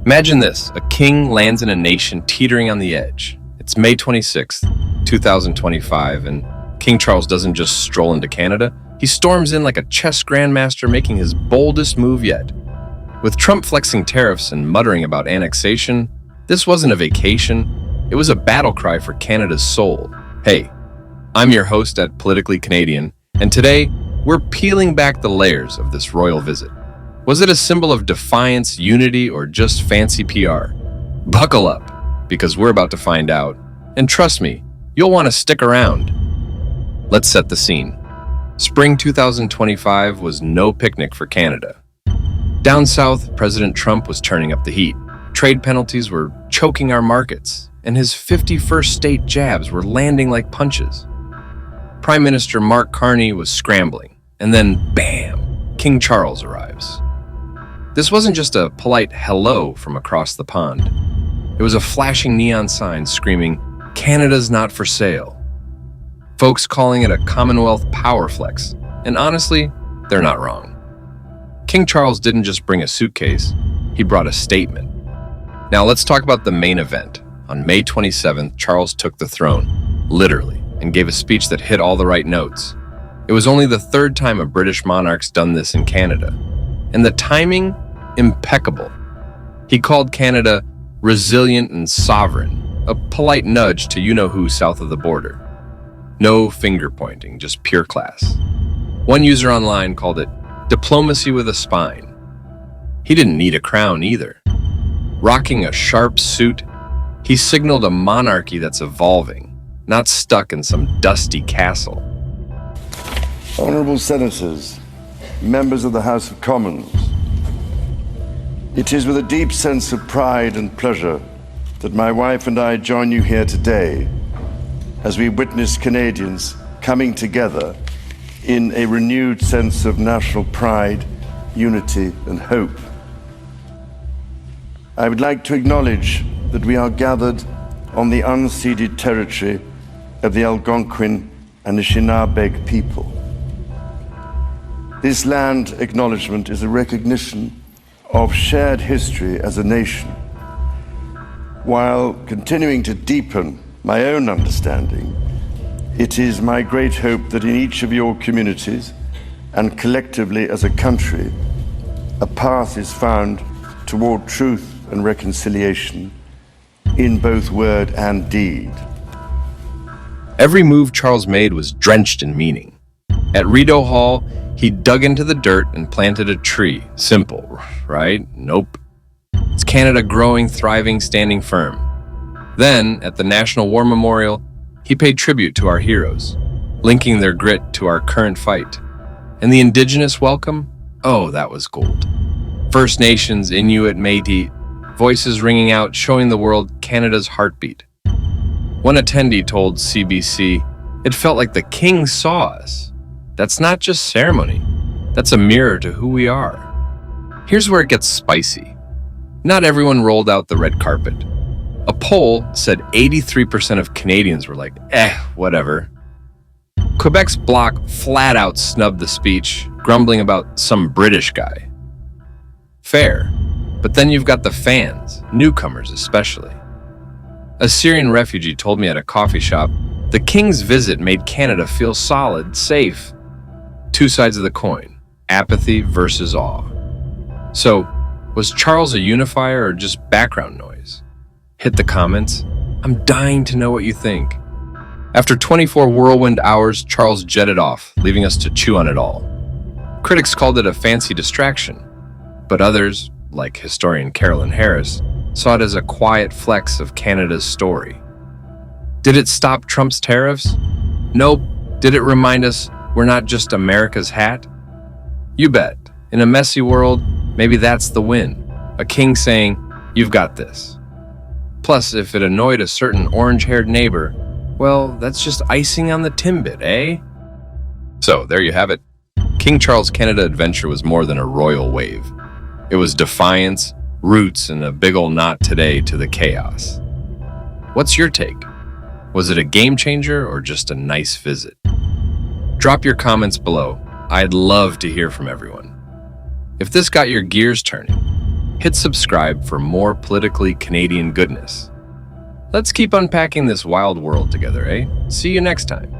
Imagine this, a king lands in a nation teetering on the edge. It's May 26th, 2025, and King Charles doesn't just stroll into Canada. He storms in like a chess grandmaster, making his boldest move yet. With Trump flexing tariffs and muttering about annexation, this wasn't a vacation, it was a battle cry for Canada's soul. Hey, I'm your host at Politically Canadian, and today we're peeling back the layers of this royal visit. Was it a symbol of defiance, unity, or just fancy PR? Buckle up, because we're about to find out. And trust me, you'll want to stick around. Let's set the scene. Spring 2025 was no picnic for Canada. Down south, President Trump was turning up the heat. Trade penalties were choking our markets, and his 51st state jabs were landing like punches. Prime Minister Mark Carney was scrambling, and then bam, King Charles arrives. This wasn't just a polite hello from across the pond. It was a flashing neon sign screaming, "Canada's not for sale." Folks calling it a Commonwealth power flex, and honestly, they're not wrong. King Charles didn't just bring a suitcase, he brought a statement. Now let's talk about the main event. On May 27th, Charles took the throne, literally, and gave a speech that hit all the right notes. It was only the third time a British monarch's done this in Canada, and the timing, impeccable. He called Canada resilient and sovereign, a polite nudge to you-know-who south of the border. No finger-pointing, just pure class. One user online called it diplomacy with a spine. He didn't need a crown either. Rocking a sharp suit, he signaled a monarchy that's evolving, not stuck in some dusty castle. Honourable Senators, members of the House of Commons, it is with a deep sense of pride and pleasure that my wife and I join you here today as we witness Canadians coming together in a renewed sense of national pride, unity and hope. I would like to acknowledge that we are gathered on the unceded territory of the Algonquin and Anishinaabe people. This land acknowledgement is a recognition of shared history as a nation, while continuing to deepen my own understanding. It is my great hope that in each of your communities and collectively as a country, a path is found toward truth and reconciliation in both word and deed. Every move Charles made was drenched in meaning. At Rideau Hall, he dug into the dirt and planted a tree. Simple, right? Nope. It's Canada growing, thriving, standing firm. Then, at the National War Memorial, he paid tribute to our heroes, linking their grit to our current fight. And the Indigenous welcome? Oh, that was gold. First Nations, Inuit, Métis, voices ringing out, showing the world Canada's heartbeat. One attendee told CBC, "It felt like the king saw us." That's not just ceremony. That's a mirror to who we are. Here's where it gets spicy. Not everyone rolled out the red carpet. A poll said 83% of Canadians were like, whatever. Quebec's Bloc flat out snubbed the speech, grumbling about some British guy. Fair, but then you've got the fans, newcomers especially. A Syrian refugee told me at a coffee shop, the king's visit made Canada feel solid, safe. Two sides of the coin, apathy versus awe. So, was Charles a unifier or just background noise? Hit the comments. I'm dying to know what you think. After 24 whirlwind hours, Charles jetted off, leaving us to chew on it all. Critics called it a fancy distraction, but others, like historian Carolyn Harris, saw it as a quiet flex of Canada's story. Did it stop Trump's tariffs? Nope. Did it remind us we're not just America's hat? You bet. In a messy world, maybe that's the win. A king saying, "You've got this." Plus, if it annoyed a certain orange-haired neighbor, well, that's just icing on the timbit, eh? So, there you have it. King Charles' Canada adventure was more than a royal wave. It was defiance, roots, and a big ol' knot today to the chaos. What's your take? Was it a game changer or just a nice visit? Drop your comments below. I'd love to hear from everyone. If this got your gears turning, Hit subscribe for more politically Canadian goodness. Let's keep unpacking this wild world together, eh? See you next time.